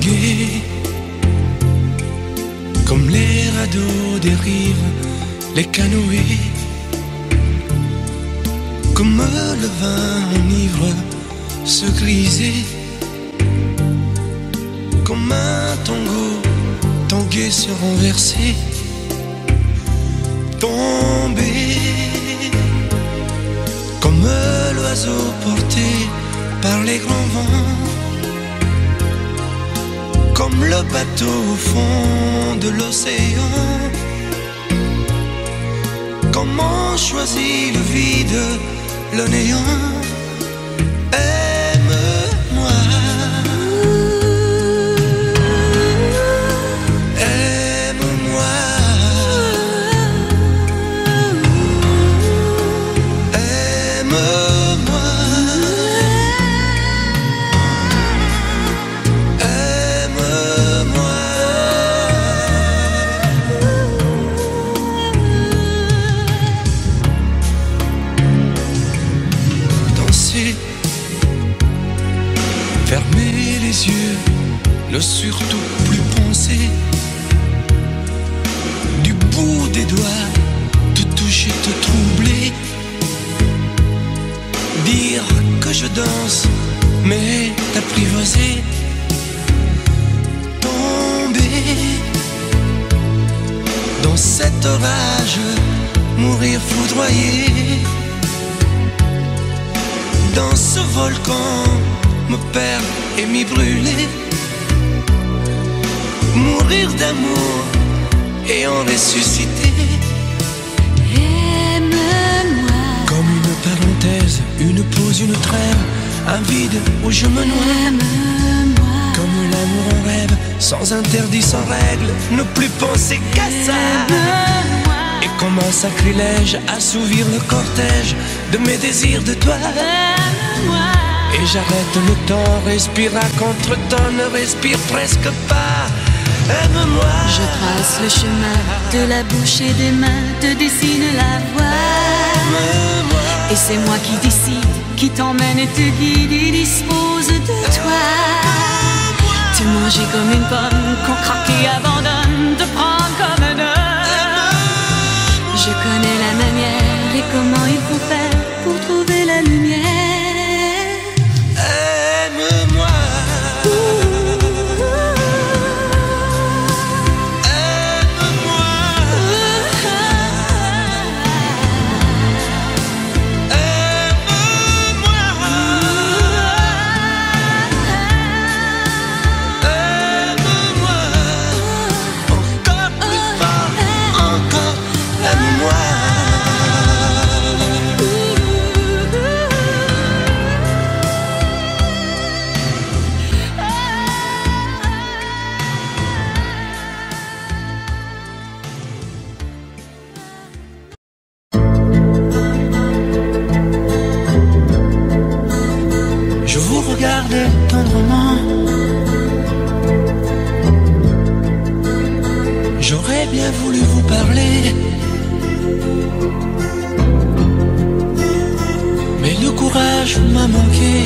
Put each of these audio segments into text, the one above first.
tanguer, comme les radeaux des rives, les canoës, comme le vin enivre se griser, comme un tango tanguer se renverser, tomber, comme l'oiseau porté par les grands vents, comme le bateau au fond de l'océan. Comment choisit le vide, le néant? Aime-moi, aime-moi, aime-moi, aime-moi. Danser, fermer les yeux, ne surtout plus penser, du bout des doigts, te toucher, te troubler, dire que je danse, mais t'apprivoiser, tomber dans cet orage, mourir foudroyé, dans ce volcan, me perdre et m'y brûler, mourir d'amour et en ressusciter. Aime-moi, Comme une parenthèse, une pause, une trêve, un vide où je me noie. aime-moi, Comme l'amour en rêve, sans interdit, sans règle, ne plus penser qu'à ça. aime-moi, Et comme un sacrilège, assouvir le cortège de mes désirs de toi. aime-moi. Et j'arrête le temps, respire à contre-temps, ne respire presque pas. Aime-moi. Je trace le chemin de la bouche et des mains, te dessine la voie. Aime-moi. Et c'est moi qui décide, qui t'emmène et te guide et dispose de toi. Te manger comme une pomme qu'on craque et abandonne, te prendre comme un homme. Je connais la manière et comment il faut faire pour trouver la lumière. Aime-moi. Je vous regardais tendrement. J'aurais bien voulu vous parler, mais le courage m'a manqué.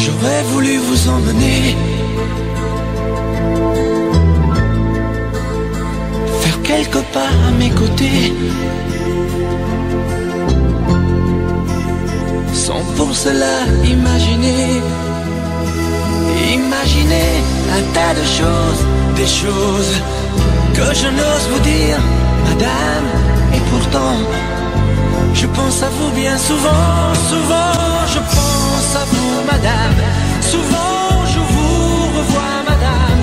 J'aurais voulu vous emmener, faire quelques pas à mes côtés, sans pour cela imaginer un tas de choses, des choses que je n'ose vous dire, madame. Et pourtant, je pense à vous bien souvent, souvent je pense à vous, madame. Souvent je vous revois, madame.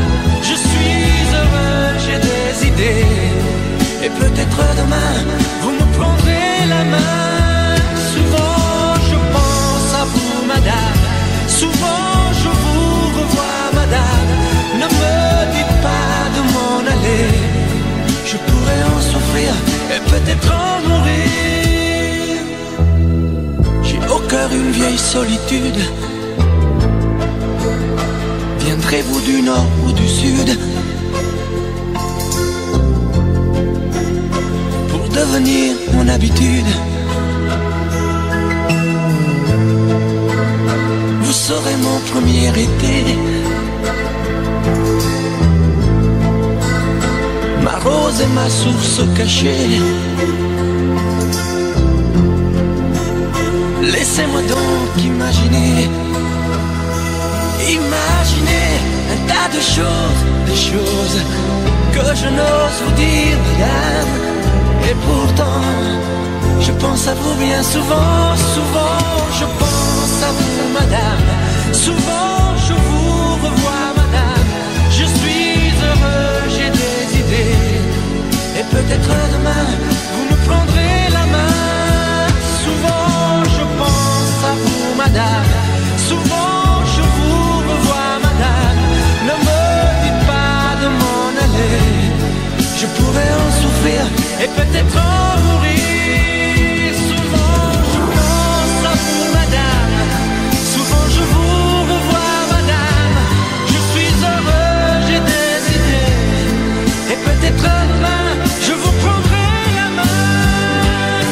Je suis heureux, j'ai des idées, et peut-être demain, vous me prendrez la main. Souvent je pense à vous, madame. Souvent je vous revois, madame. Ne me dites pas de m'en aller, je pourrais en souffrir et peut-être en mourir. J'ai au cœur une vieille solitude. Viendrez-vous du nord ou du sud pour devenir mon habitude? premier été. Ma rose et ma source cachée. Laissez-moi donc imaginer, imaginer un tas de choses, des choses que je n'ose vous dire, madame. Et pourtant, je pense à vous bien souvent, souvent, je pense à vous, madame. Souvent, je vous revois, madame. Je suis heureux, j'ai des idées. Et peut-être demain, vous me prendrez la main. Souvent, je pense à vous, madame. Souvent, je vous revois, madame. Ne me dites pas de m'en aller. Je pourrais en souffrir et peut-être en mourir. Souvent, je pense à vous, madame. Souvent, je vous revois, madame. Je suis heureux, j'ai des idées. Et peut-être demain, je vous prendrai la main.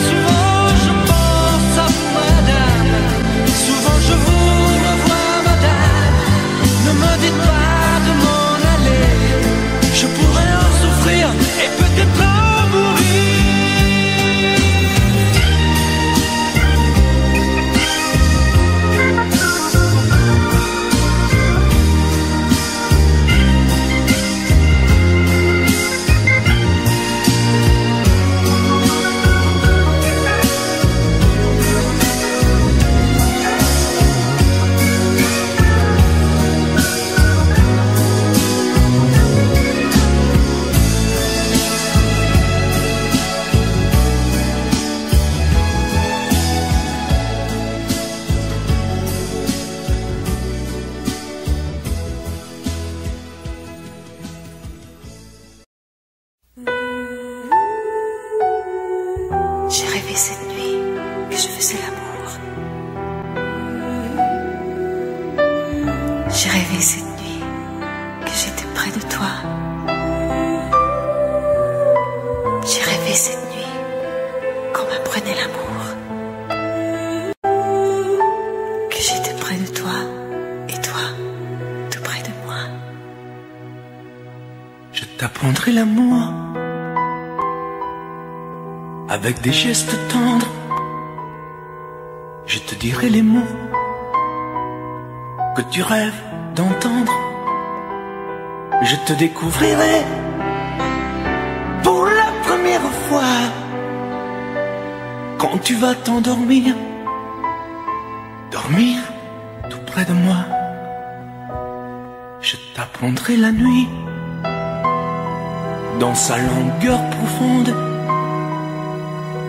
Souvent, je pense à vous, madame. Souvent, je vous revois, madame. Ne me dites pas de m'en aller. Je pourrais en souffrir et peut-être en mourir. J'ai rêvé cette nuit que je faisais l'amour. J'ai rêvé cette nuit que j'étais près de toi. J'ai rêvé cette nuit qu'on m'apprenait l'amour. Que j'étais près de toi et toi tout près de moi. Je t'apprendrai l'amour avec des gestes tendres. Je te dirai les mots que tu rêves d'entendre. Je te découvrirai pour la première fois quand tu vas t'endormir, dormir tout près de moi. Je t'apprendrai la nuit dans sa longueur profonde.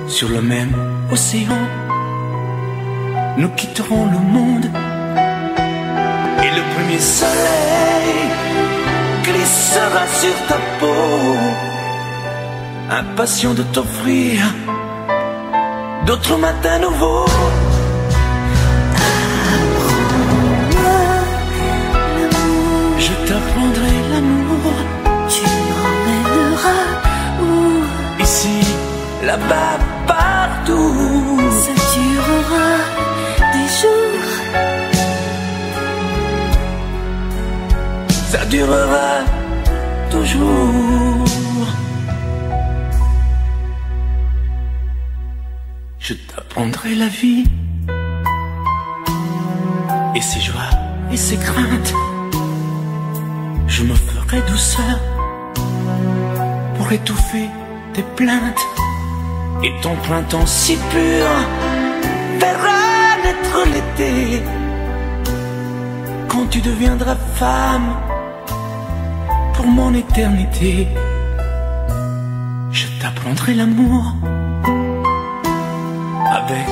Sur le même océan, nous quitterons le monde. Et le premier soleil glissera sur ta peau, impatient de t'offrir d'autres matins nouveaux. Je t'apprendrai l'amour. Tu m'emmèneras où? Ici, là-bas, partout. Ça durera des jours. Ça durera toujours. Je t'apprendrai la vie et ses joies et ses craintes. Je me ferai douceur pour étouffer tes plaintes. Et ton printemps si pur verra naître l'été. Quand tu deviendras femme pour mon éternité, je t'apprendrai l'amour avec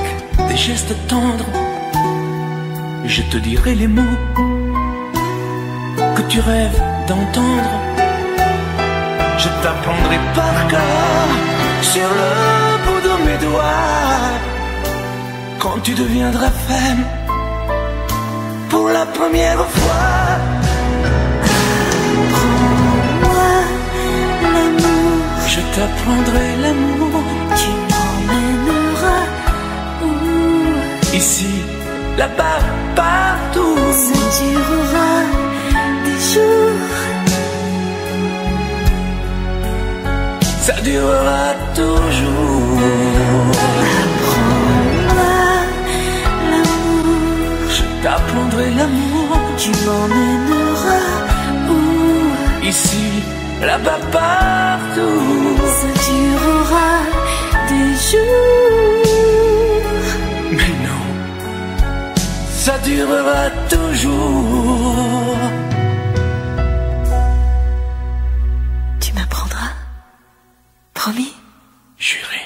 des gestes tendres. Je te dirai les mots que tu rêves d'entendre. Je t'apprendrai par cœur sur le bout de mes doigts quand tu deviendras femme pour la première fois. Apprends-moi l'amour. Je t'apprendrai l'amour. Tu m'emmèneras où? Ici, là-bas, partout. Ça durera des jours. Ça durera toujours. Apprends-moi l'amour. Je t'apprendrai l'amour. Tu m'emmèneras où? Ici, là-bas, partout. Ça durera des jours. Mais non, ça durera toujours. Tu m'apprendras? Promis? Juré.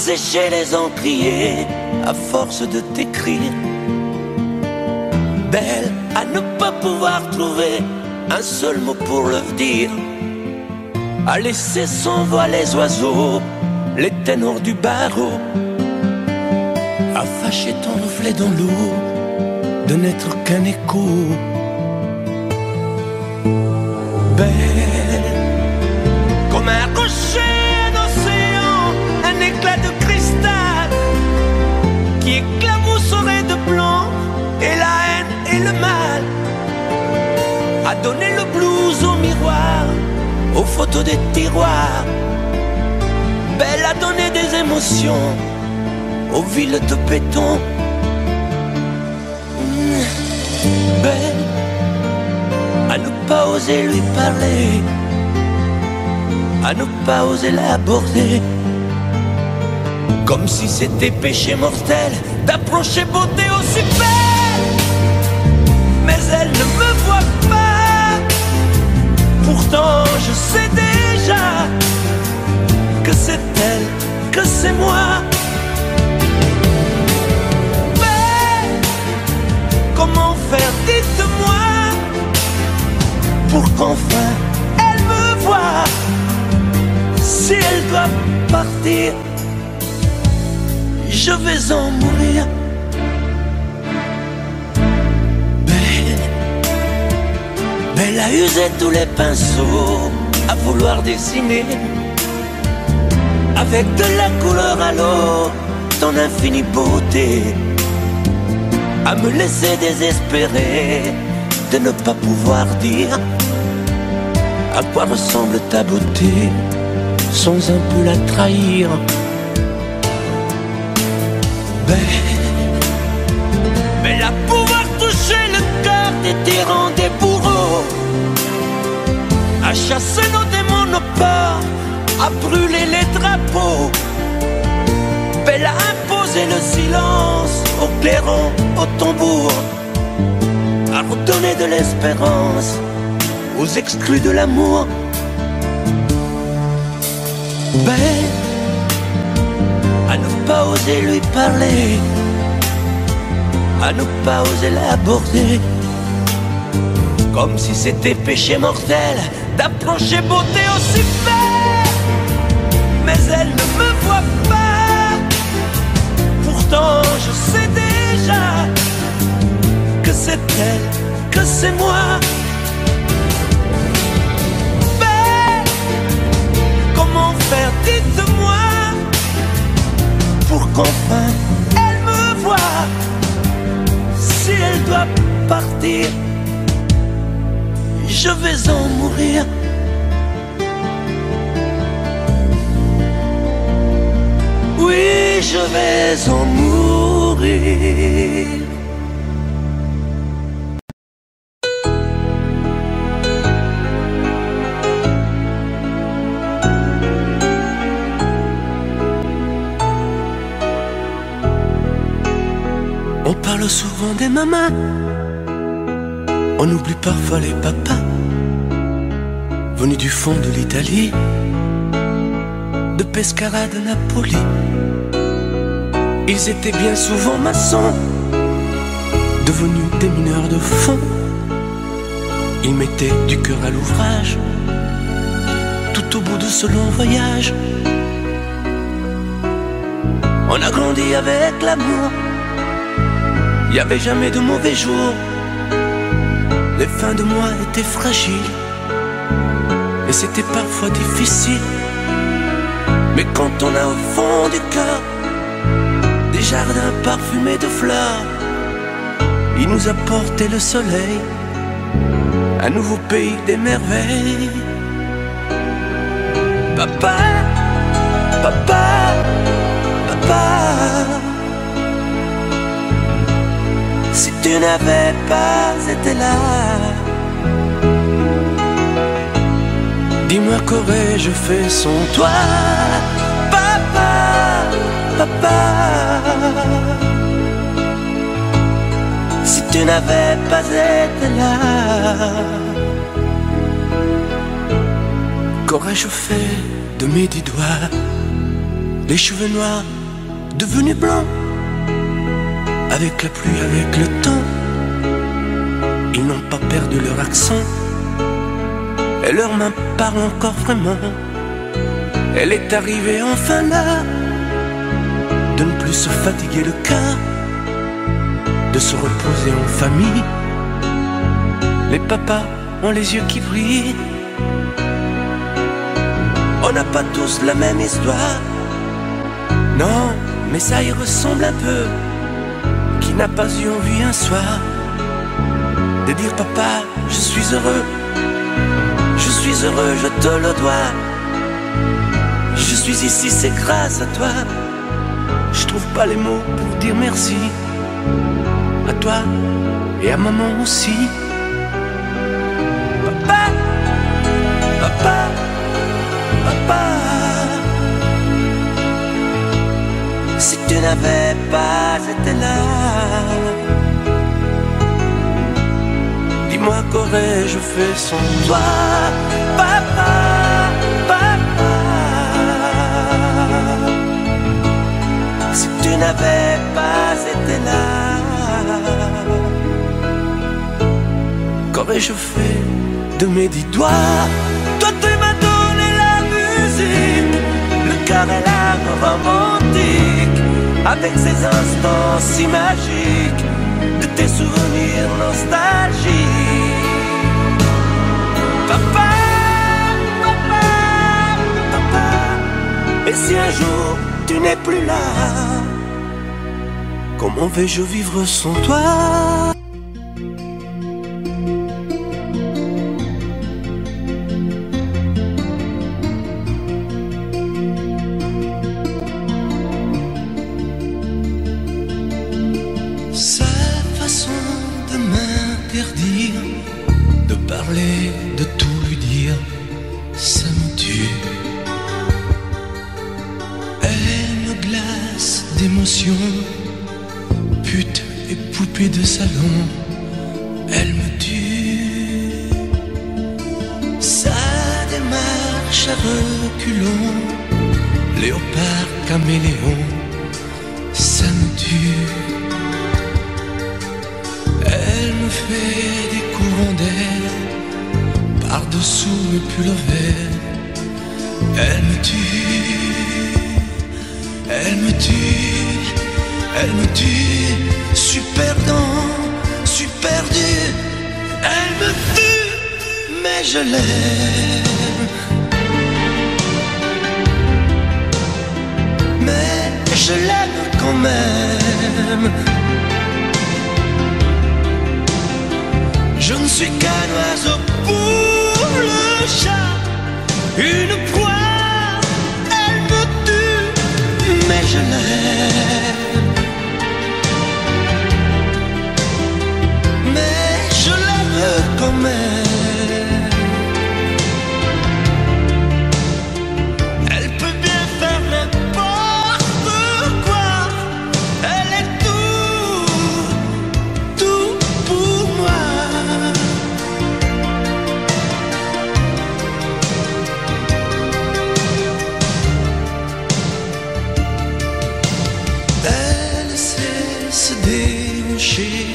Sécher les encriers à force de t'écrire. Belle à ne pas pouvoir trouver un seul mot pour le dire. À laisser sans voix les oiseaux, les ténors du barreau. À fâcher ton reflet dans l'eau, de n'être qu'un écho. Belle comme un rocher, un éclat de cristal qui éclamousserait de blanc et la haine et le mal. A donné le blues au miroir, aux photos des tiroirs. Belle a donné des émotions aux villes de béton. Belle à ne pas oser lui parler, à ne pas oser l'aborder. Comme si c'était péché mortel d'approcher beauté aussi belle. Mais elle ne me voit pas. Pourtant je sais déjà que c'est elle, que c'est moi. Mais comment faire, dites-moi, pour qu'enfin elle me voie. Si elle doit partir, je vais en mourir. Belle a usé tous les pinceaux à vouloir dessiner avec de la couleur à l'eau ton infinie beauté. À me laisser désespérer de ne pas pouvoir dire à quoi ressemble ta beauté sans un peu la trahir. Belle à pouvoir toucher le cœur des tyrans, des bourreaux, à chasser nos démons, nos peurs, à brûler les drapeaux. Belle à imposer le silence aux clairons, aux tambours, à redonner de l'espérance aux exclus de l'amour. Belle à ne pas oser lui parler, à ne pas oser l'aborder. Comme si c'était péché mortel d'approcher beauté aussi belle. Mais elle ne me voit pas. Pourtant je sais déjà que c'est elle, que c'est moi. Belle, comment faire, dites-moi, pour qu'enfin elle me voie. Si elle doit partir, je vais en mourir. je vais en mourir. On parle souvent des mamans, on oublie parfois les papas, venus du fond de l'Italie, de Pescara, de Napoli. Ils étaient bien souvent maçons, devenus des mineurs de fond. Ils mettaient du cœur à l'ouvrage, tout au bout de ce long voyage. On a grandi avec l'amour, il n'y avait jamais de mauvais jours. Les fins de mois étaient fragiles et c'était parfois difficile. Mais quand on a au fond du cœur des jardins parfumés de fleurs, il nous a porté le soleil, un nouveau pays des merveilles. Papa, papa, papa, si tu n'avais pas été là, dis-moi qu'aurais-je fait sans toi, papa, papa. Si tu n'avais pas été là, qu'aurais-je fait de mes 10 doigts, les cheveux noirs devenus blancs, avec la pluie, avec le temps. Ils n'ont pas perdu leur accent, et leurs mains parlent encore vraiment. Elle est arrivée enfin là, de ne plus se fatiguer le cœur, de se reposer en famille. Les papas ont les yeux qui brillent. On n'a pas tous la même histoire, non, mais ça y ressemble un peu. Qui n'a pas eu envie un soir de dire papa, je suis heureux, je suis heureux, je te le dois. Je suis ici, c'est grâce à toi. Je trouve pas les mots pour dire merci. À toi et à maman aussi. Papa, papa, papa. Si tu n'avais pas été là, dis-moi qu'aurais-je fait sans toi, papa, papa. Si tu n'avais pas été là, qu'aurais-je fait de mes 10 doigts? Toi tu m'as donné la musique, le cœur et l'âme romantique, avec ces instants si magiques de tes souvenirs nostalgiques. Papa, papa, papa. Et si un jour tu n'es plus là, comment vais-je vivre sans toi? Sa façon de m'interdire de parler, de tout lui dire, ça me tue. Elle me glace d'émotions, pute et poupée de salon, elle me tue. Sa démarche à reculons, léopard caméléon, ça me tue. Elle me fait des courants d'air par-dessous mes pullovers. Elle me tue, elle me tue, elle me tue. Super dans, super dur. Elle me tue, mais je l'aime. Mais je l'aime quand même. Je ne suis qu'un oiseau pour le chat, une proie, elle me tue, mais je l'aime. Mais je l'aime quand même. Elle peut bien faire n'importe quoi. Elle est tout pour moi. Elle sait se déhancher.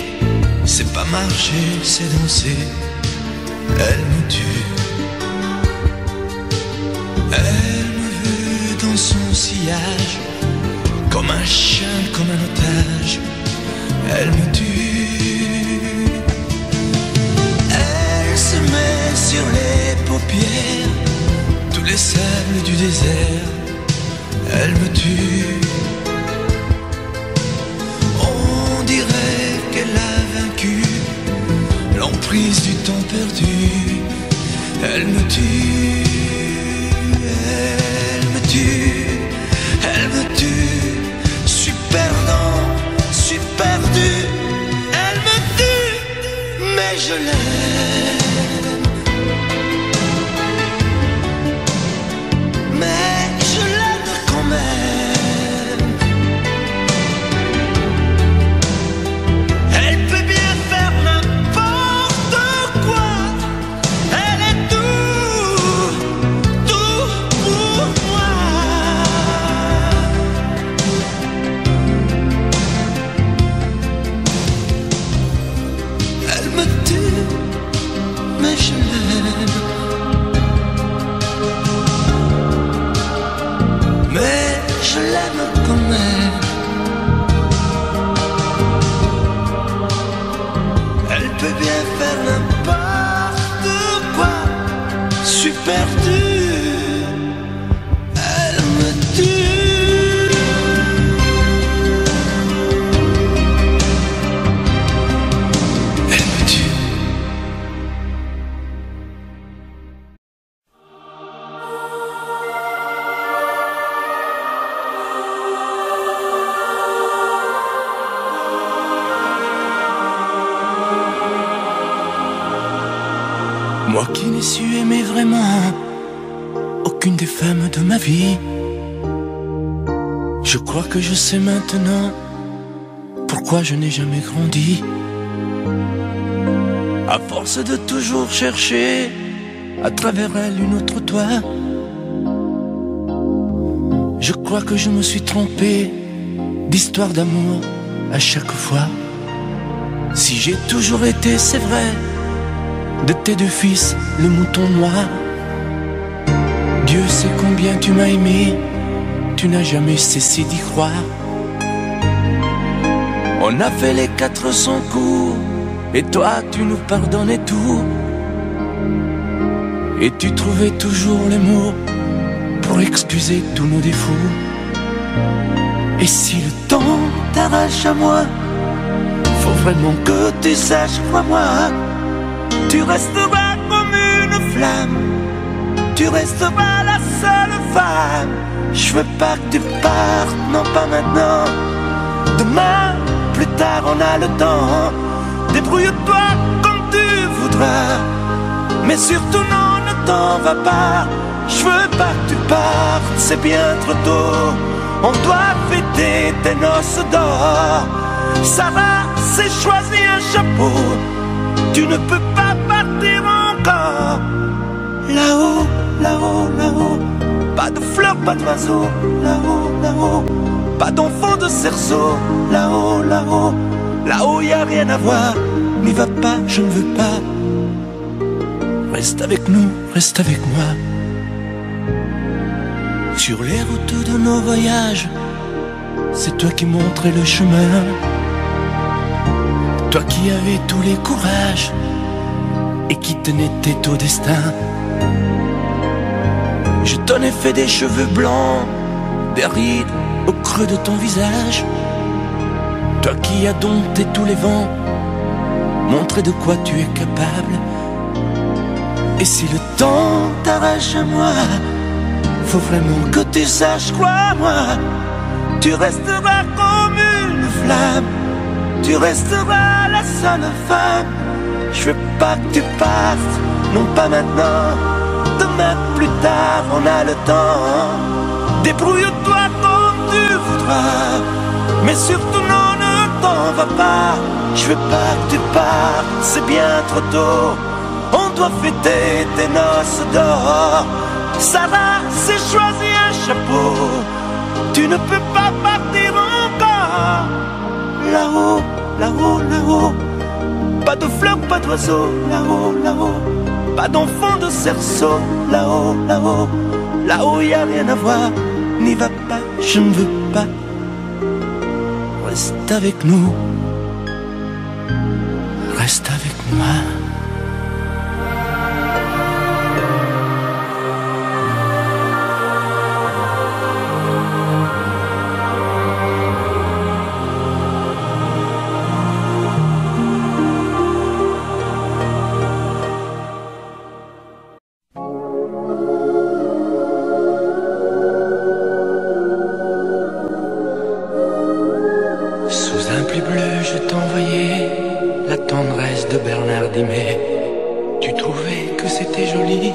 C'est pas marcher, c'est danser. Elle me tue. Elle me veut dans son sillage, comme un chien, comme un otage. Elle me tue. Elle se met sur les paupières tous les sables du désert. Elle me tue. On dirait qu'elle a vaincu l'emprise du temps perdu. Elle me tue. Elle me tue. Elle me tue. Je suis perdant, je suis perdu. Elle me tue, mais je l'aime. Mais je l'aime quand même. Elle peut bien faire n'importe quoi. Elle est tout pour moi. Elle me tue, mais je l'aime. Mais je l'aime quand même. Elle peut bien faire n'importe quoi. Je suis perdu. Elle me tue. Elle me tue. Moi qui n'ai su aimer vraiment aucune des femmes de ma vie, je crois que je sais maintenant pourquoi je n'ai jamais grandi. À force de toujours chercher à travers elle une autre toi, je crois que je me suis trompé d'histoire d'amour à chaque fois. Si j'ai toujours été, c'est vrai, de tes deux fils, le mouton noir. Dieu sait combien tu m'as aimé, tu n'as jamais cessé d'y croire. On a fait les 400 coups, et toi tu nous pardonnais tout. Et tu trouvais toujours les mots pour excuser tous nos défauts. Et si le temps t'arrache à moi, faut vraiment que tu saches, crois-moi, tu resteras comme une flamme, tu resteras la seule femme. Je veux pas que tu partes, non pas maintenant. Demain, plus tard on a le temps. Débrouille-toi comme tu voudras, mais surtout non, ne t'en va pas. Je veux pas que tu partes, c'est bien trop tôt. On doit fêter tes noces d'or. Sarah s'est choisi un chapeau, tu ne peux pas partir encore. Là-haut, là-haut, là-haut, pas de fleurs, pas d'oiseaux. Là-haut, là-haut, pas d'enfants de cerceau. Là-haut, là-haut, là-haut y a rien à voir. N'y va pas, je ne veux pas. Reste avec nous, reste avec moi. Sur les routes de nos voyages, c'est toi qui montrais le chemin. Toi qui avais tous les courages et qui tenais tête au destin. Je t'en ai fait des cheveux blancs, des rides au creux de ton visage. Toi qui as dompté tous les vents, montré de quoi tu es capable. Et si le temps t'arrache à moi, faut vraiment que tu saches, crois-moi, Tu resteras comme une flamme, tu resteras la seule femme. Je veux pas que tu partes, non pas maintenant. Demain plus tard, on a le temps. Débrouille-toi comme tu voudras, mais surtout non, ne t'en va pas. Je veux pas que tu partes, c'est bien trop tôt. On doit fêter tes noces d'or. Sarah s'est choisi un chapeau. Tu ne peux pas partir encore. Là-haut, là-haut, là-haut, pas de fleurs, pas d'oiseaux. Là-haut, là-haut, pas d'enfants de cerceau. Là-haut, là-haut, là-haut, y a rien à voir. N'y va pas, je ne veux pas. Reste avec nous, reste avec moi. Je t'envoyais la tendresse de Bernard Dimet. Tu trouvais que c'était joli,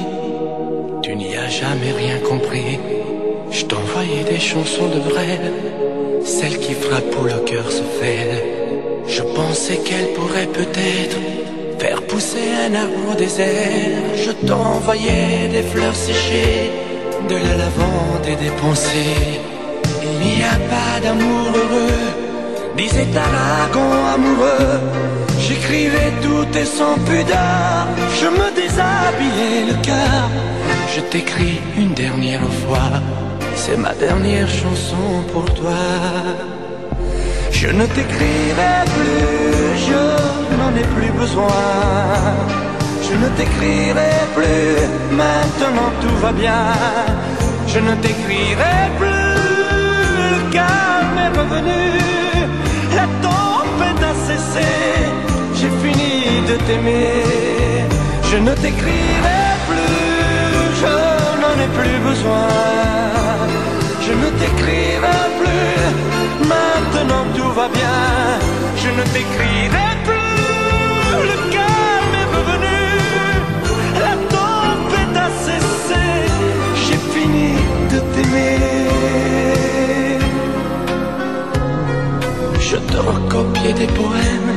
tu n'y as jamais rien compris. Je t'envoyais des chansons de vraies, celles qui frappent où le cœur se fêle. Je pensais qu'elles pourraient peut-être faire pousser un arbre au désert. Je t'envoyais des fleurs séchées, de la lavande et des pensées. Il n'y a pas d'amour heureux, disait Aragon amoureux. J'écrivais tout et sans pudeur, je me déshabillais le cœur. Je t'écris une dernière fois, c'est ma dernière chanson pour toi. Je ne t'écrirai plus, je n'en ai plus besoin. Je ne t'écrirai plus, maintenant tout va bien. Je ne t'écrirai plus, le calme est revenu. La tempête a cessé, j'ai fini de t'aimer. Je ne t'écrirai plus, je n'en ai plus besoin. Je ne t'écrirai plus, maintenant tout va bien. Je ne t'écrirai plus, le calme est revenu. La tempête a cessé, j'ai fini de t'aimer. Je te recopiais des poèmes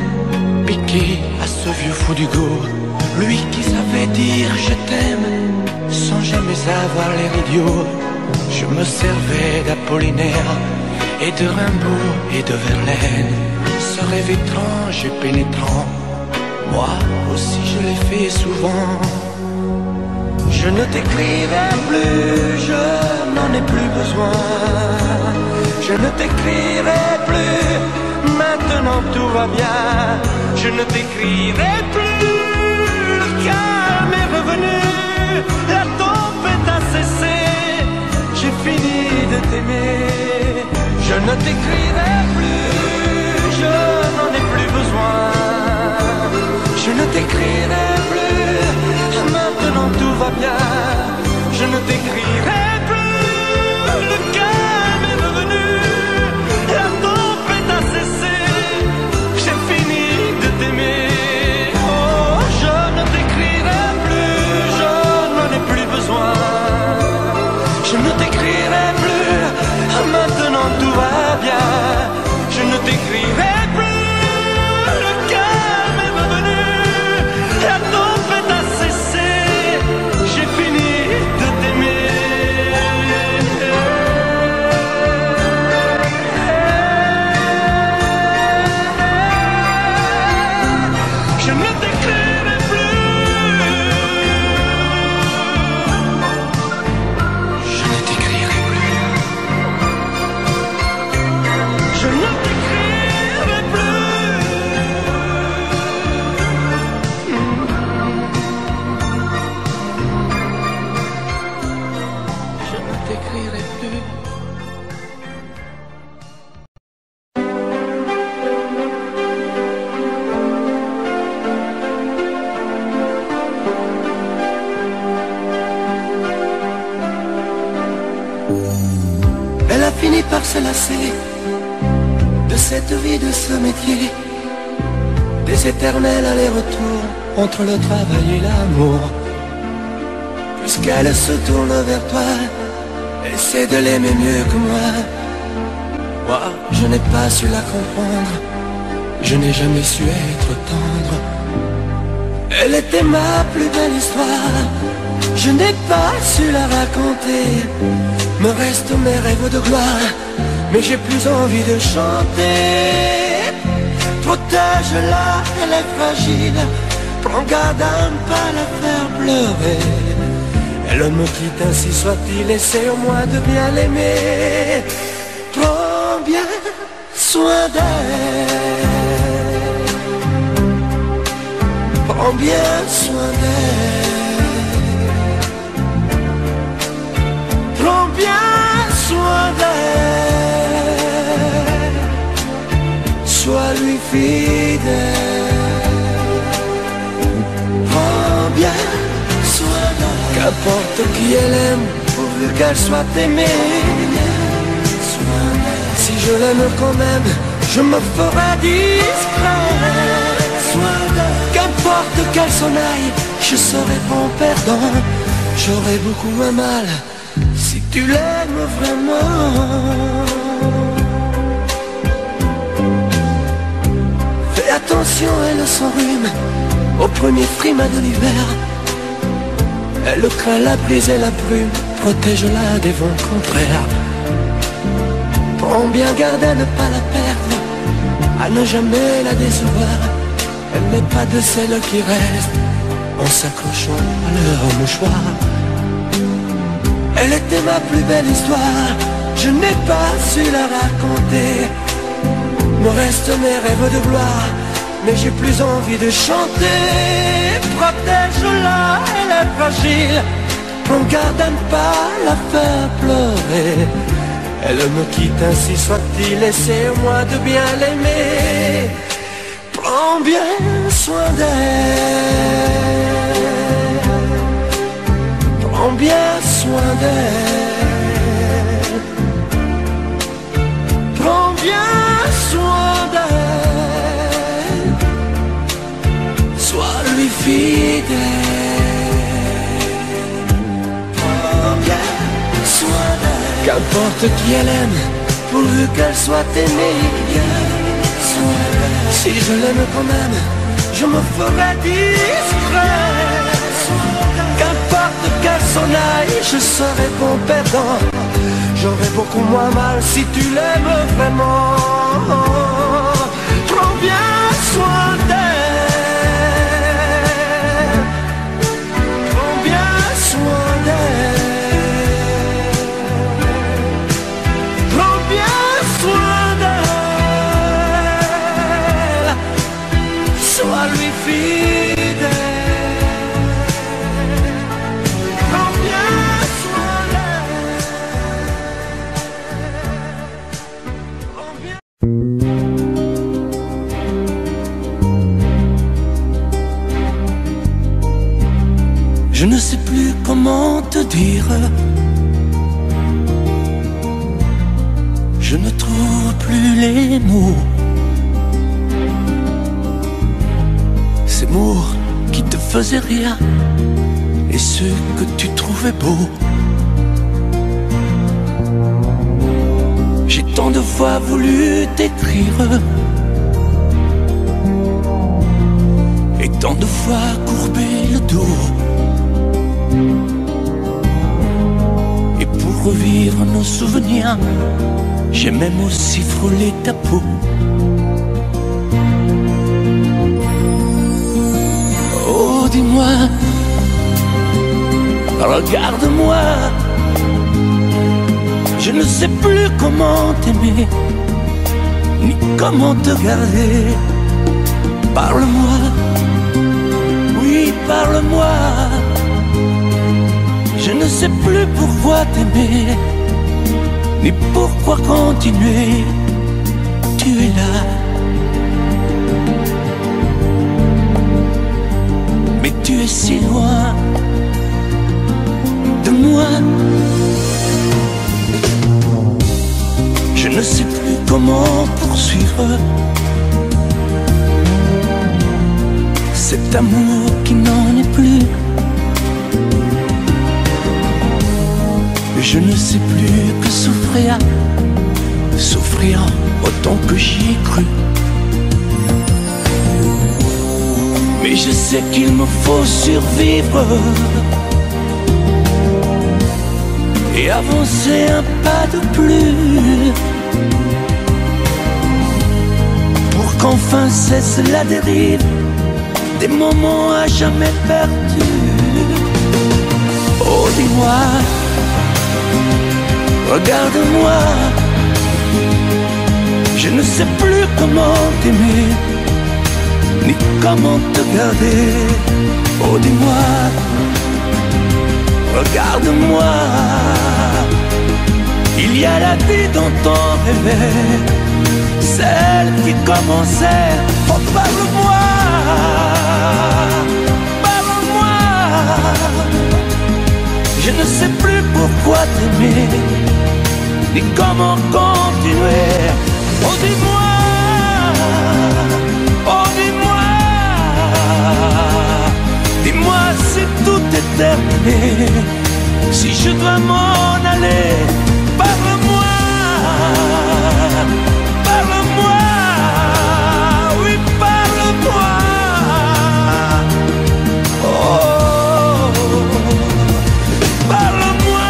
piqués à ce vieux fou d'Hugo, lui qui savait dire je t'aime sans jamais avoir l'air idiot. Je me servais d'Apollinaire et de Rimbaud et de Verlaine, ce rêve étrange et pénétrant, moi aussi je l'ai fait souvent. Je ne t'écrirai plus, je n'en ai plus besoin. Je ne t'écrirai plus, maintenant tout va bien. Je ne t'écrirai plus, le calme est revenu. La tempête a cessé, j'ai fini de t'aimer. Je ne t'écrirai plus, je n'en ai plus besoin. Je ne t'écrirai plus, maintenant tout va bien. Je ne t'écrirai plus, le calme est revenu. La tempête a cessé, j'ai fini de t'aimer. Oh, je ne t'écrirai plus, je n'en ai plus besoin. Je ne t'écrirai plus, maintenant tout va bien. Je ne t'écrirai plus, le calme est revenu. La tempête a cessé, j'ai fini de t'aimer. lassé de cette vie, de ce métier, des éternels allers-retours entre le travail et l'amour. Puisqu'elle se tourne vers toi, essaie de l'aimer mieux que moi. Moi, je n'ai pas su la comprendre, je n'ai jamais su être tendre. Elle était ma plus belle histoire, je n'ai pas su la raconter. Me restent mes rêves de gloire, mais j'ai plus envie de chanter. Protège-la, elle est fragile, prends garde à ne pas la faire pleurer. Elle me quitte, ainsi soit-il, essaie au moins de bien l'aimer. Prends bien soin d'elle, prends bien soin d'elle, prends bien soin d'elle, sois lui fidèle. Prends bien soin d'elle, qu'importe qui elle aime, pourvu qu'elle soit aimée. Si je l'aime quand même, je me ferai discret. Qu'importe qu'elle s'en aille, je serai bon perdant. J'aurai beaucoup moins mal si tu l'aimes vraiment. Fais attention, elle s'enrhume au premier frima de l'hiver. Elle craint la brise et la brume, protège-la des vents contraires. Prends bien garde à ne pas la perdre, à ne jamais la décevoir. Elle n'est pas de celles qui restent en s'accrochant à leur mouchoir. Elle était ma plus belle histoire, je n'ai pas su la raconter. Me restent mes rêves de gloire, mais j'ai plus envie de chanter. Protège-la, elle est fragile, prends garde à ne pas la faire pleurer. Elle me quitte, ainsi soit-il, essaie au moins de bien l'aimer. Prends bien soin d'elle, prends bien soin d'elle, prends bien soin d'elle, sois lui fidèle. Prends bien soin d'elle, qu'importe qui elle aime, pourvu qu'elle soit aimée. Si je l'aime quand même, je me ferai discret. Qu'importe qu'elle s'en aille, je serai bon perdant. J'aurai beaucoup moins mal si tu l'aimes vraiment. Prends bien soin d'elle, prends bien soin d'elle, prends bien soin d'elle, sois lui fidèle. Prends bien soin d'elle, prends bien. Je ne sais plus comment te dire, je ne trouve plus les mots. Ces mots qui te faisaient rire et ceux que tu trouvais beaux. J'ai tant de fois voulu t'écrire et tant de fois courbé le dos. Et pour revivre nos souvenirs, j'ai même aussi frôlé ta peau. Oh, dis-moi, regarde-moi, je ne sais plus comment t'aimer, ni comment te garder. Parle-moi, oui, parle-moi. Je ne sais plus pourquoi t'aimer, ni pourquoi continuer. Tu es là, mais tu es si loin de moi. Je ne sais plus comment poursuivre cet amour qui n'en est plus. Je ne sais plus que souffrir, souffrir autant que j'y ai cru. Mais je sais qu'il me faut survivre et avancer un pas de plus pour qu'enfin cesse la dérive des moments à jamais perdus. Oh, dis-moi, regarde-moi, je ne sais plus comment t'aimer, ni comment te garder. Oh, dis-moi, regarde-moi, il y a la vie dont on rêvait, celle qui commençait. Oh, parle-moi, parle-moi, je ne sais plus pourquoi t'aimer, ni comment continuer. Oh, dis-moi, oh, dis-moi, dis-moi si tout est terminé, si je dois m'en aller. Parle-moi, parle-moi, oui, parle-moi. Oh, parle-moi,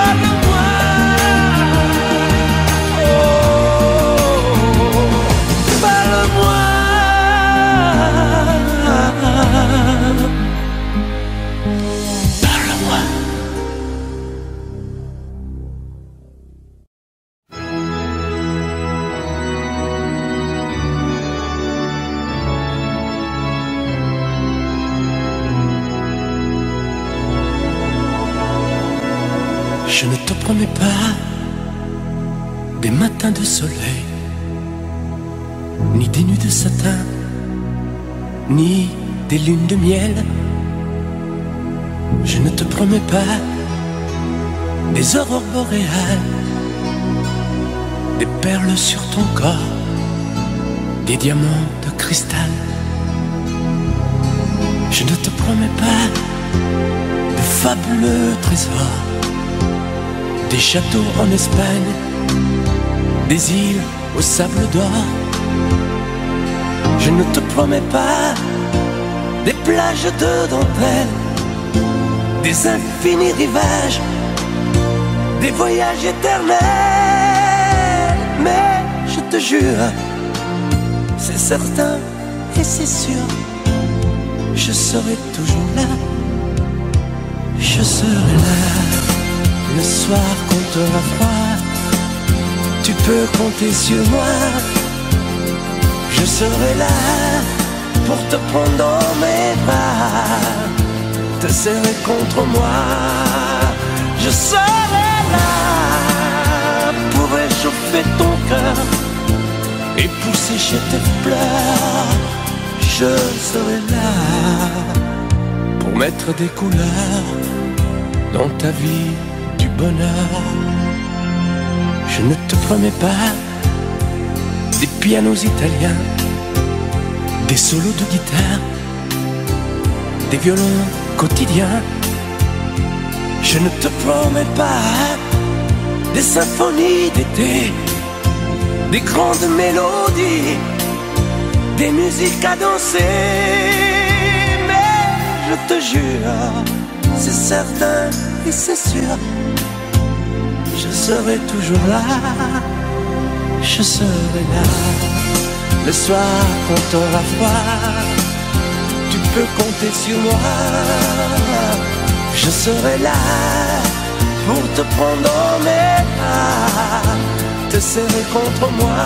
parle-moi. Je ne te promets pas des matins de soleil, ni des nuits de satin, ni des lunes de miel. Je ne te promets pas des aurores boréales, des perles sur ton corps, des diamants de cristal. Je ne te promets pas de fabuleux trésors, des châteaux en Espagne, des îles au sable d'or. Je ne te promets pas des plages de dentelle, des infinis rivages, des voyages éternels. Mais je te jure, c'est certain et c'est sûr, je serai toujours là, je serai là. Le soir qu'on t'aura froid, tu peux compter sur moi. Je serai là pour te prendre dans mes bras, te serrer contre moi. Je serai là pour réchauffer ton cœur et pour sécher tes pleurs. Je serai là pour mettre des couleurs dans ta vie du bonheur. Je ne te promets pas des pianos italiens, des solos de guitare, des violons quotidiens. Je ne te promets pas des symphonies d'été, des grandes mélodies, des musiques à danser. Mais je te jure, c'est certain et c'est sûr, je serai toujours là, je serai là. Le soir quand t'auras froid, tu peux compter sur moi. Je serai là pour te prendre dans mes bras, te serrer contre moi.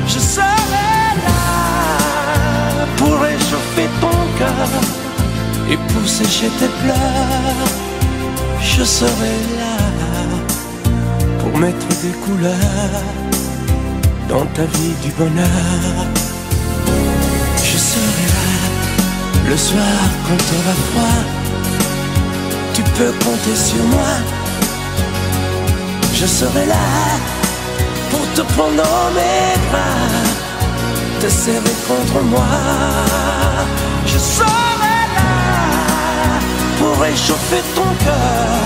Je serai là pour réchauffer ton cœur et pour sécher tes pleurs. Je serai là pour mettre des couleurs dans ta vie du bonheur. Je serai là le soir quand t'auras froid, tu peux compter sur moi. Je serai là pour te prendre dans mes bras, te serrer contre moi. Je serai là pour réchauffer ton cœur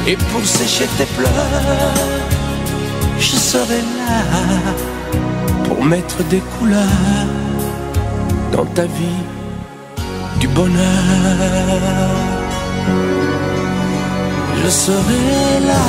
et pour sécher tes pleurs. Je serai là pour mettre des couleurs dans ta vie du bonheur. Je serai là.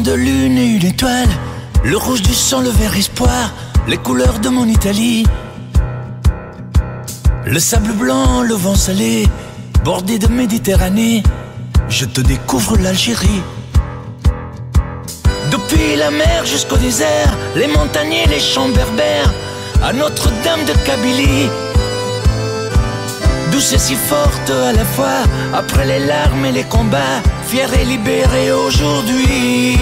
De lune et une étoile, le rouge du sang, le vert espoir, les couleurs de mon Italie. Le sable blanc, le vent salé, bordé de Méditerranée, je te découvre l'Algérie. Depuis la mer jusqu'au désert, les montagnes et les champs berbères, à Notre-Dame de Kabylie. Douce et si forte à la fois, après les larmes et les combats, fière et libérée aujourd'hui.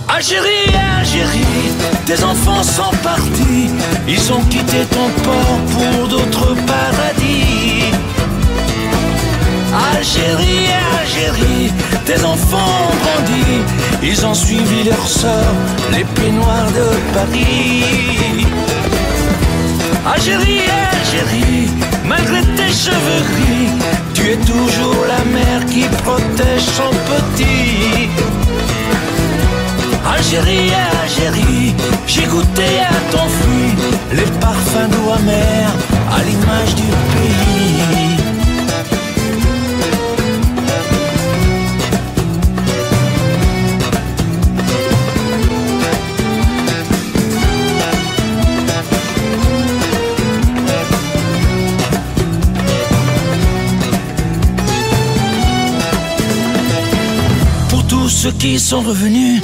Algérie, Algérie, tes enfants sont partis, ils ont quitté ton port pour d'autres paradis. Algérie, Algérie, tes enfants ont grandi, ils ont suivi leur sort, les pieds noirs de Paris. Algérie, Algérie, malgré tes cheveux gris, tu es toujours la mère qui protège son petit. Algérie, Algérie, j'ai goûté à ton fruit, les parfums d'eau amère à l'image du pays. Ceux qui sont revenus,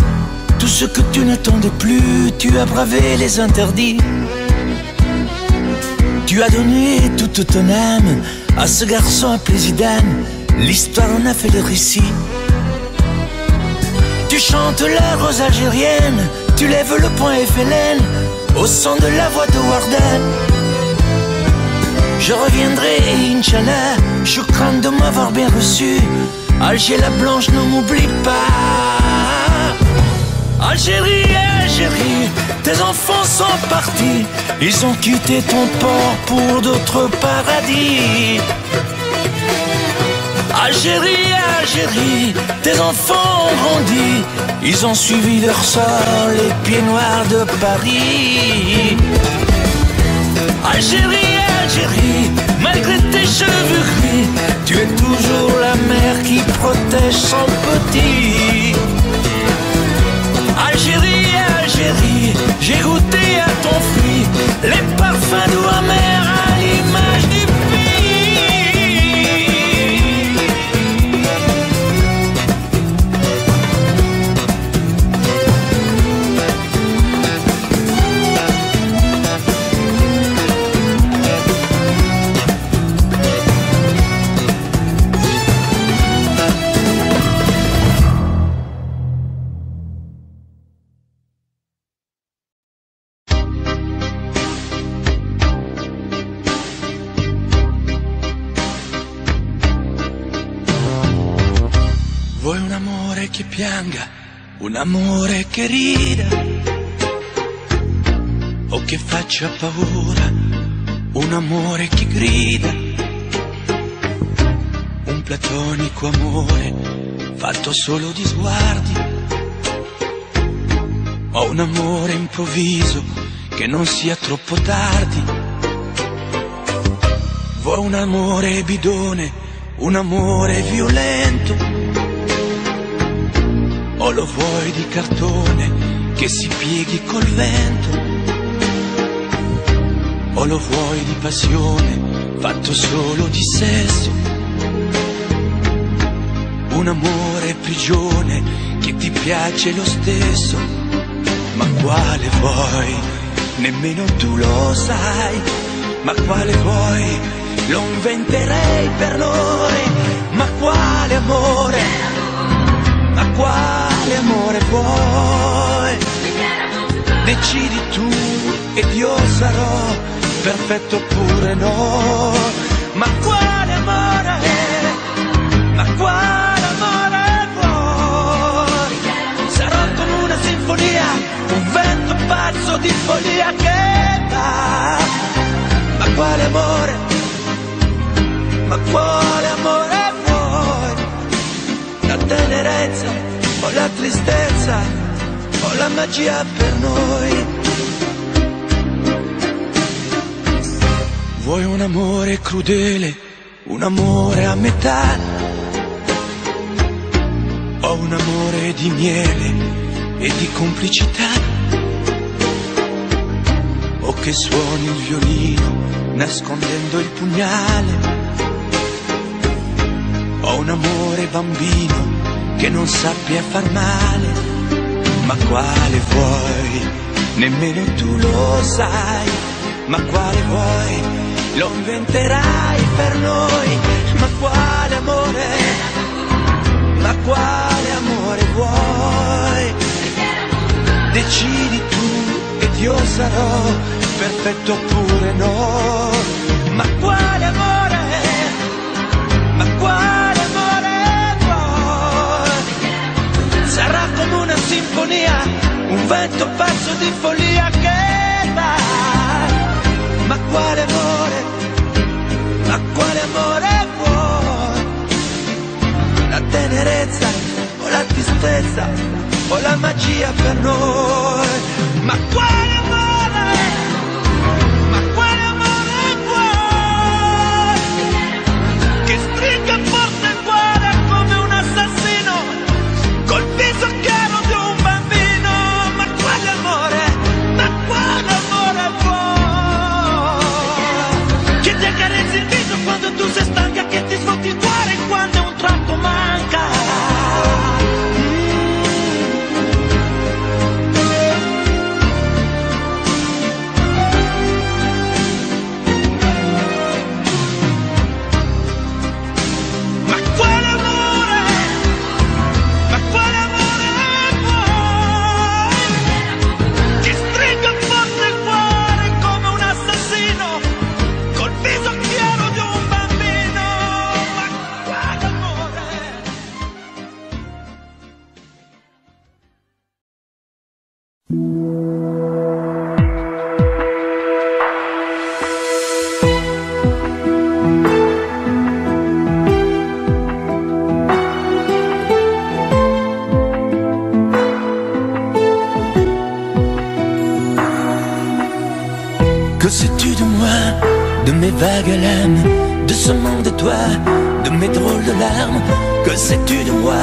tous ceux que tu n'attendais plus, tu as bravé les interdits. Tu as donné toute ton âme à ce garçon appelé Zidane, l'histoire en a fait le récit. Tu chantes la rose algérienne, tu lèves le poing FLN au son de la voix de Wardan. Je reviendrai, Inch'Allah, je crains de m'avoir bien reçu. Alger la blanche, ne m'oublie pas. Algérie, Algérie, tes enfants sont partis, ils ont quitté ton port pour d'autres paradis. Algérie, Algérie, tes enfants ont grandi, ils ont suivi leur sort, les pieds noirs de Paris. Algérie, Algérie, malgré tes cheveux gris, tu es toujours la mère qui protège son petit. Algérie, Algérie, j'ai goûté à ton fruit, les parfums d'eau amère à l'image du Vuoi un amore che pianga, un amore che rida, o che faccia paura, un amore che grida, un platonico amore fatto solo di sguardi, o un amore improvviso che non sia troppo tardi. Vuoi un amore bidone, un amore violento, o lo vuoi di cartone che si pieghi col vento, o lo vuoi di passione fatto solo di sesso, un amore prigione che e ti piace lo stesso, ma quale vuoi? Nemmeno tu lo sai, ma quale vuoi? Lo inventerei per noi, ma quale amore? Ma quale amore vuoi? Decidi tu ed io sarò perfetto oppure no, ma quale amore? Ma quale amore vuoi? Sarò come una sinfonia, un vento pazzo di follia che va. Ma quale amore? Ma quale amore vuoi? La tenerezza o la tristezza o la magia per noi? Vuoi un amore crudele, un amore a metà, o un amore di miele e di complicità? O che suoni il violino nascondendo il pugnale, o un amore bambino che non sappia far male? Ma quale vuoi? Nemmeno tu lo sai, ma quale vuoi? Lo inventerai per noi, ma quale amore? Ma quale amore vuoi? Decidi tu ed io sarò perfetto oppure no, ma quale amore? Ma quale amore vuoi? Sarà come una sinfonia, un vento pazzo di follia che va. Ma quale amore? Ma quale amore vuoi? La tenerezza o la tristezza o la magia per noi? Ma quale amore? Ma quale amore vuoi? Che stringa forte il cuore come un assassino col viso chiaro di un bambino? Ma quale amore? Ma quale amore vuoi? Che ti accarezzi il viso quando tu sei stanca, che ti svuoti il cuore quando un tratto manca. Ma quale amore? Ma quale amore vuoi? Che stringa forte il cuore come un assassino col viso chiaro di un bambino? Ma quale amore? Que sais-tu de moi, de mes vagues à l'âme, de ce monde de toi, de mes drôles de larmes? Que sais-tu de moi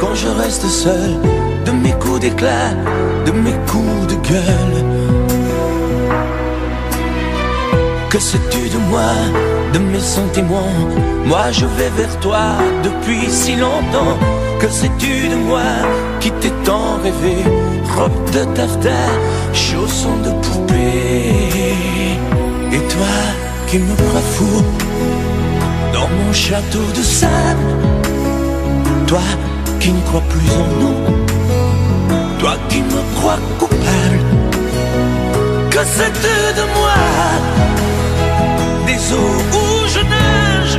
quand je reste seul, de mes coups d'éclat, de mes coups de gueule? Que sais-tu de moi, de mes sentiments? Moi je vais vers toi depuis si longtemps. Que sais-tu de moi qui t'ai tant rêvé? Robe de taffetas, chaussons de poupée. Et toi qui me crois fou dans mon château de sable, toi qui ne crois plus en nous, toi qui me crois coupable. Que sais-tu de moi, des eaux où je nage,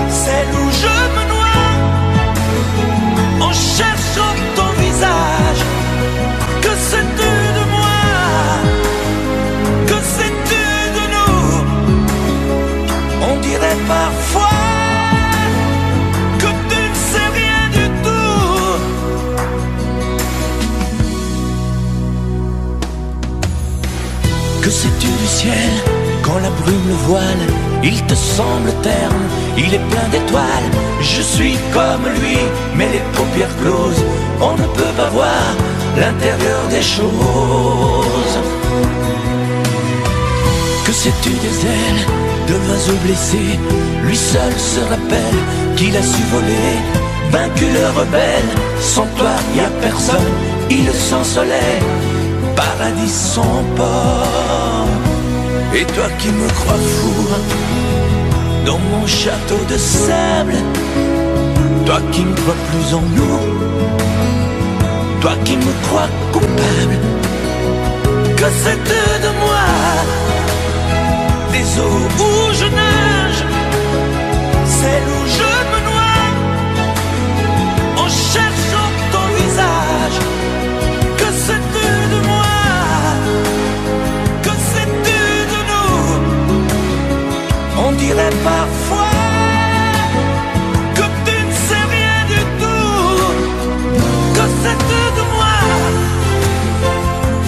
celles où je me noie en cherchant ton visage? Que sais-tu de moi? Que sais-tu de nous? On dirait parfois que tu ne sais rien du tout. Que sais-tu du ciel quand la brume le voile? Il te semble terne, il est plein d'étoiles. Je suis comme lui, mais les paupières closes, on ne peut pas voir l'intérieur des choses. Que sais-tu des ailes de l'oiseau blessé? Lui seul se rappelle qu'il a su voler vaincu le rebelle. Sans toi y a personne, île sans soleil, paradis sans port. Et toi qui me crois fou dans mon château de sable, toi qui ne crois plus en nous, toi qui me crois coupable, que c'est de moi les eaux où je nage, celles où je me noie en cherchant ton visage. Que sais-tu de moi? Que sais-tu de nous? On dirait parfois que tu ne sais rien du tout. Que sais-tu de moi?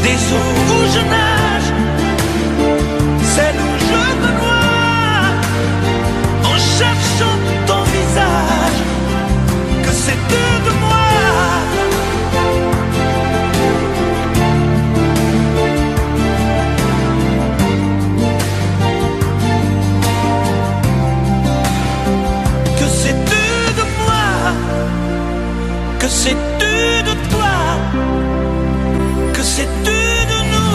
Des eaux où je nage, celles où je me noie en cherchant ton visage. Que sais-tu de moi? Que sais-tu de moi? Que sais-tu de toi? Que sais-tu de nous?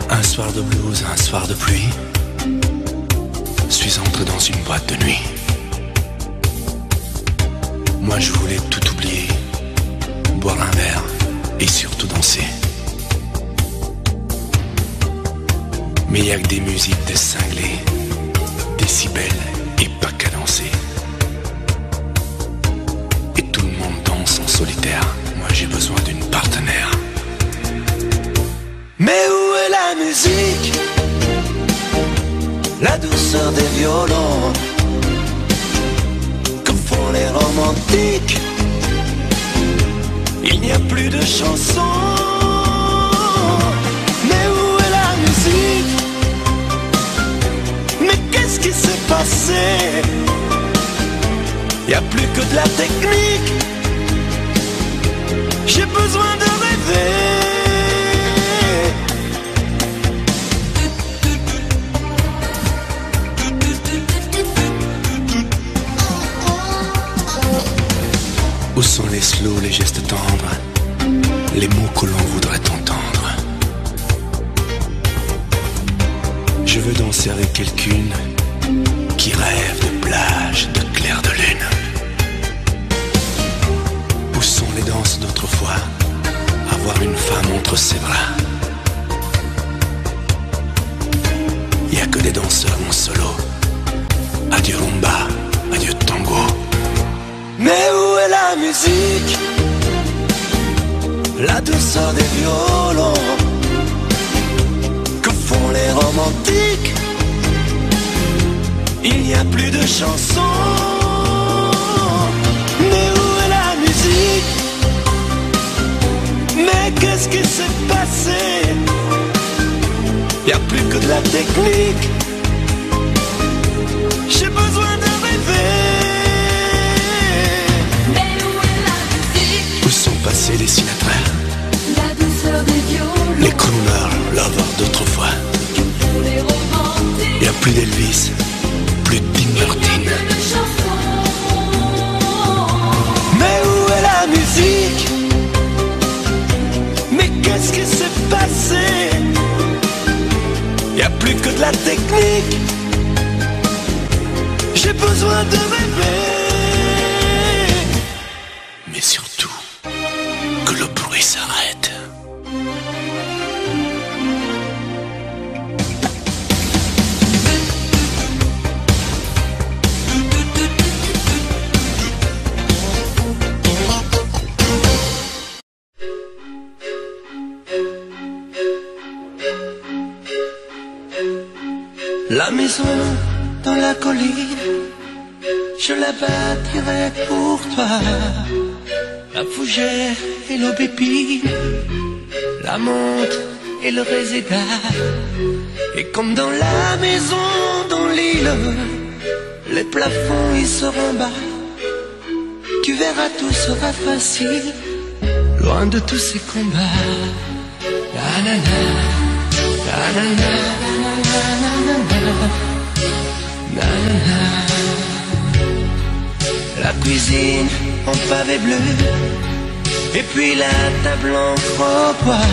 Un soir de blues, un soir de pluie, suis entré dans une boîte de nuit. Moi je voulais tout oublier, boire un verre et surtout danser. Mais y a que des musiques de cinglés, décibels et pas cadencés. Et tout le monde danse en solitaire, moi j'ai besoin d'une partenaire. Mais où est la musique? La douceur des violons que font les romantiques. Il n'y a plus de chansons. Mais où est la musique? Mais qu'est-ce qui s'est passé? Il n'y a plus que de la technique. J'ai besoin de rêver. Où sont les slows, les gestes tendres, les mots que l'on voudrait entendre? Je veux danser avec quelqu'une qui rêve de plage, de clair de lune. Où sont les danses d'autrefois? Avoir une femme entre ses bras. Y a que des danseurs en solo. Adieu rumba, adieu tango. Mais où est la musique? La douceur des violons que font les romantiques. Il n'y a plus de chansons. Mais où est la musique? Mais qu'est-ce qui s'est passé? Il n'y a plus que de la technique. J'ai besoin de rêver. Passés les Sinatra, La douceur des violons, les crooners, lovers d'autrefois. les romantiques, Y a plus d'Elvis, plus de Dean Martin. Mais où est la musique? Mais qu'est-ce qui s'est passé? Y a plus que de la technique. J'ai besoin de rêver. Mais surtout, que le bruit s'arrête. La maison dans la colline, je la bâtirai pour toi. La fougère et l'aubépine, la menthe et le réséda. Et comme dans la maison, dans l'île, les plafonds ils seront bas. Tu verras, tout sera facile, loin de tous ces combats. La la la, la la la, la la la, la la la. La cuisine en pavé bleu, et puis la table en bois.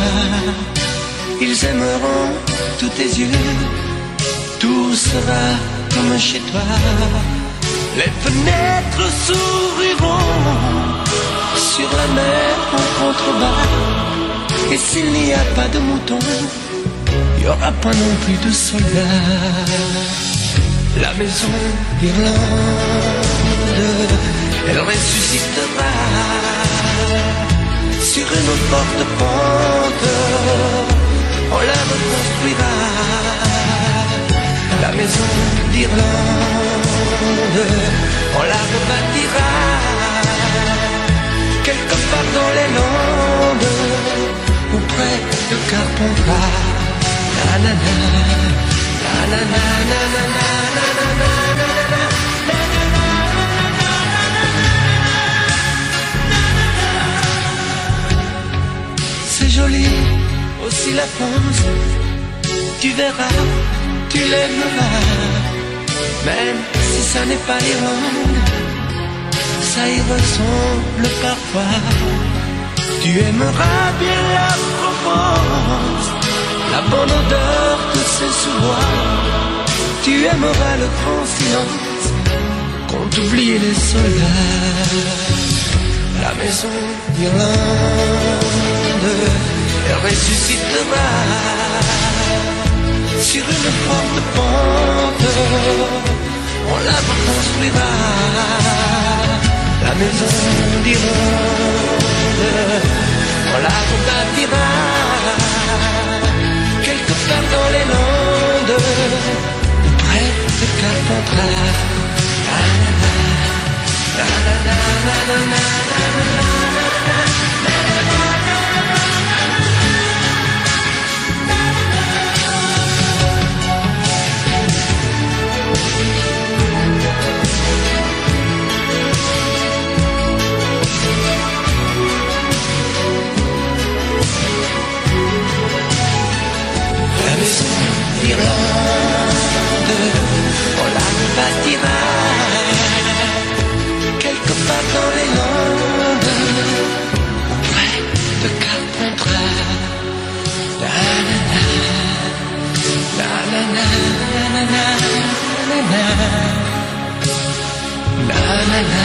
Ils aimeront tous tes yeux, tout sera comme chez toi. Les fenêtres s'ouvriront sur la mer en contrebas. Et s'il n'y a pas de moutons, il n'y aura pas non plus de soldats. La maison d'Irlande, elle ressuscitera sur une forte pente. On la reconstruira. La maison d'Irlande, on la rebâtira quelque part dans les Landes ou près de Carpentras. La la la, la la la, la la la, la la la, la la la. C'est joli aussi la France, tu verras, tu l'aimeras. Même si ça n'est pas l'Irlande, ça y ressemble parfois. Tu aimeras bien la Provence, la bonne odeur de ses sous-bois. Tu aimeras le grand silence quand oublies les soldats. La maison d'Irlande, elle ressuscitera sur une forte pente. On la reconstruira. La maison d'Irlande, on la rebâtira quelque part dans les Landes ou près de Carpentras. La la la, la la la, la la la. Irlande, on la rebâtira quelque part dans les Landes ou près de Carpentras. La la la, la la la, la la la, la la la.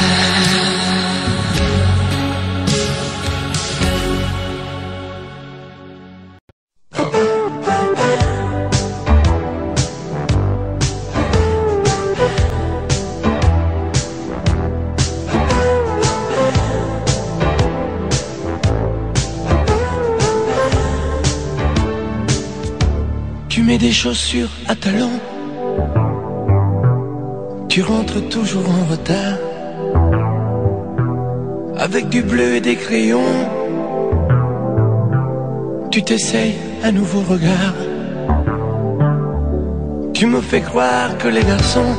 Tu mets des chaussures à talons, tu rentres toujours en retard, avec du bleu et des crayons. Tu t'essayes un nouveau regard. Tu me fais croire que les garçons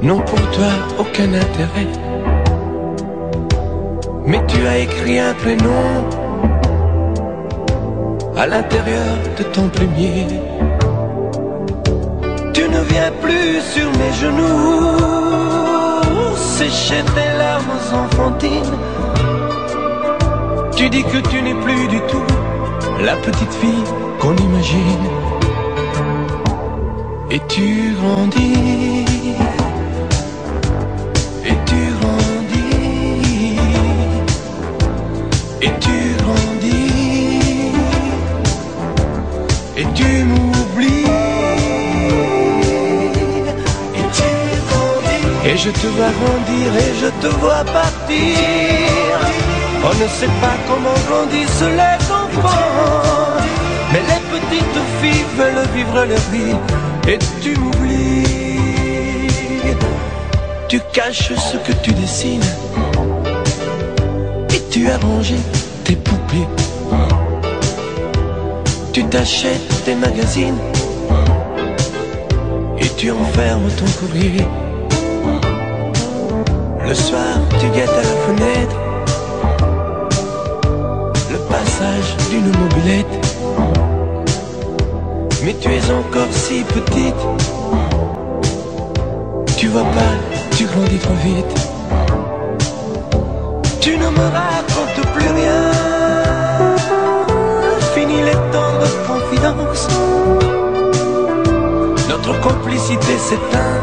n'ont pour toi aucun intérêt. Mais tu as écrit un prénom à l'intérieur de ton plumier. Tu ne viens plus sur mes genoux sécher tes larmes enfantines. Tu dis que tu n'es plus du tout la petite fille qu'on imagine. Et tu grandis, et tu grandis, et tu grandis, et tu m'oublies, et tu grandis. Et je te vois grandir et je te vois partir. On ne sait pas comment grandissent les enfants, mais les petites filles veulent vivre leur vie. Et tu m'oublies, tu caches ce que tu dessines, et tu as rangé tes poupées. Tu t'achètes des magazines et tu enfermes ton courrier. Le soir, tu guettes à la fenêtre le passage d'une mobilette. Mais tu es encore si petite. Tu vois pas, tu grandis trop vite. Tu ne me racontes plus rien. Fini les tendres confidences. Notre complicité s'éteint.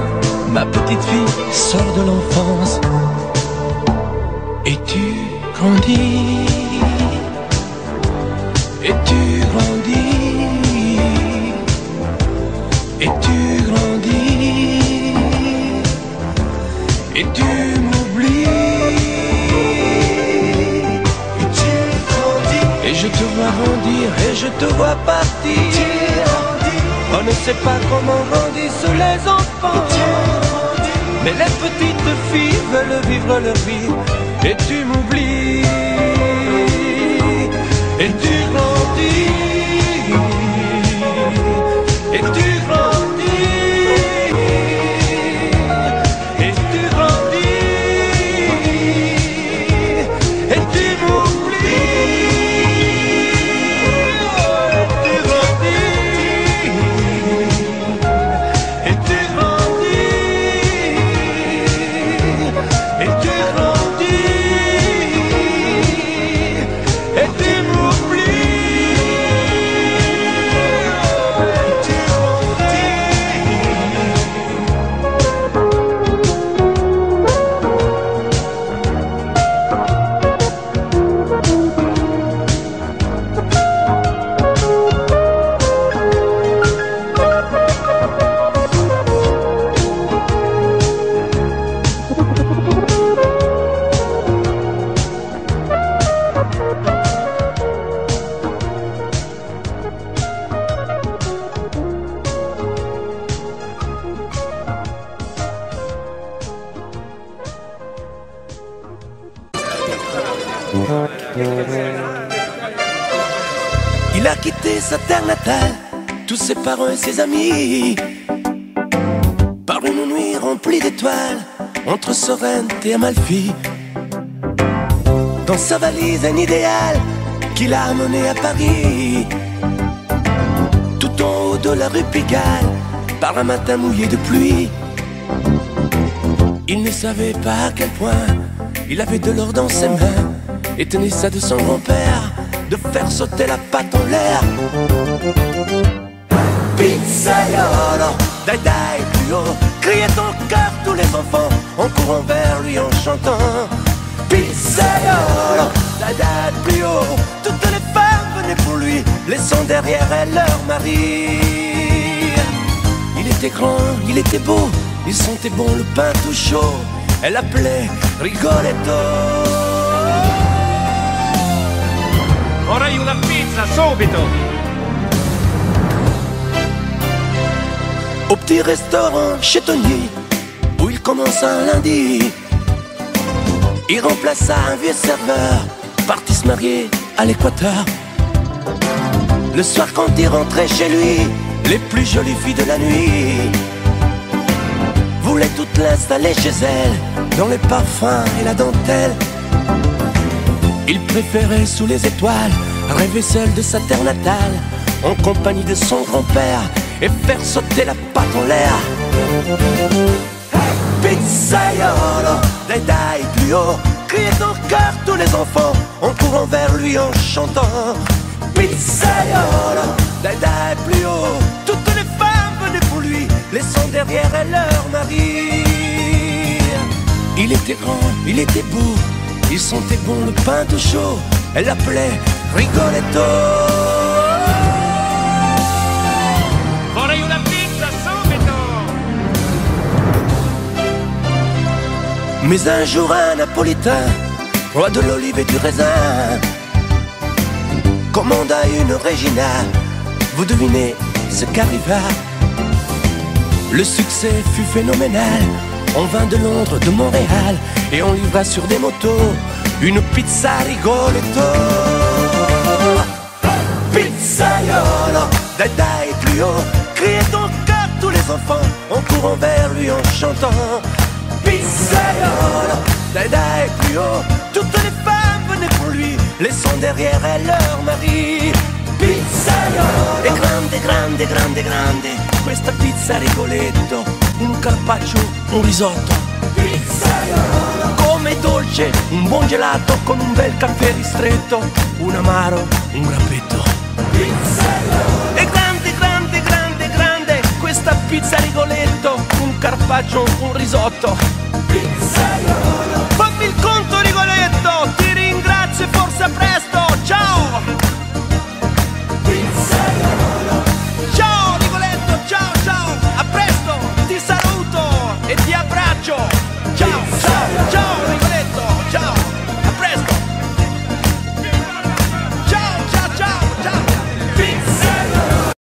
Ma petite fille sort de l'enfance. Et tu grandis. Et tu grandis. Et tu grandis. Et tu m'oublies. Et tu grandis. Et je te vois grandir. Et je te vois partir. On ne sait pas comment grandissent les enfants. Mais les petites filles veulent vivre leur vie. Et tu m'oublies. Et tu grandis. Et tu grandis. Et tu grandis. Et tu m'oublies. Tu grandis. Et tu grandis. Et tu grandis. Et tu m'oublies. Il a quitté sa terre natale, tous ses parents et ses amis, par une nuit remplie d'étoiles, entre Sorrente et Amalfi. Dans sa valise un idéal qu'il a amené à Paris, tout en haut de la rue Pigalle, par un matin mouillé de pluie. Il ne savait pas à quel point il avait de l'or dans ses mains, et tenait ça de son grand-père, de faire sauter la patte en l'air. Pizzaiolo, dai dai plus haut, criait en cœur tous les enfants, en courant vers lui en chantant. Pizzaiolo, dai dai plus haut, toutes les femmes venaient pour lui, laissant derrière elles leur mari. Il était grand, il était beau, il sentait bon le pain tout chaud. Elle l'appelait Rigoletto. Vorrei una pizza, subito! Au petit restaurant chez Tony, où il commença un lundi, il remplaça un vieux serveur, parti se marier à l'Équateur. Le soir quand il rentrait chez lui, les plus jolies filles de la nuit voulaient toutes l'installer chez elle, dans les parfums et la dentelle. Il préférait sous les étoiles rêver seul de sa terre natale, en compagnie de son grand-père, et faire sauter la patte en l'air. Pizzaiolo, dai dai plus haut, criaient en chœur tous les enfants, en courant vers lui en chantant. Pizzaiolo, dai dai plus haut, toutes les femmes venaient pour lui, laissant derrière elles leur mari. Il était grand, il était beau, il sentait bon le pain tout chaud. Elle l'appelait Rigoletto. Vorrei una pizza, subito! Mais un jour un Napolitain, roi de l'olive et du raisin, commanda une Regina. Vous devinez ce qu'arriva? Le succès fut phénoménal. On vint de Londres, de Montréal, et on livra sur des motos une pizza Rigoletto. Pizza Pizzaiolo, dai dai plus haut, criez donc à tous les enfants en courant vers lui en chantant. Pizzaiolo, dai dai plus haut, toutes les femmes venaient pour lui, laissant derrière elles leur mari. Pizzaiolo, e grande, grande, grande, grande, questa pizza a Rigoletto, un carpaccio, un risotto. Pizzaiolo, come dolce, un buon gelato con un bel caffè ristretto, un amaro, un grappetto. Pizzaiolo, e grande, grande, grande, grande, questa pizza a Rigoletto, un carpaccio, un risotto. Pizzaiolo.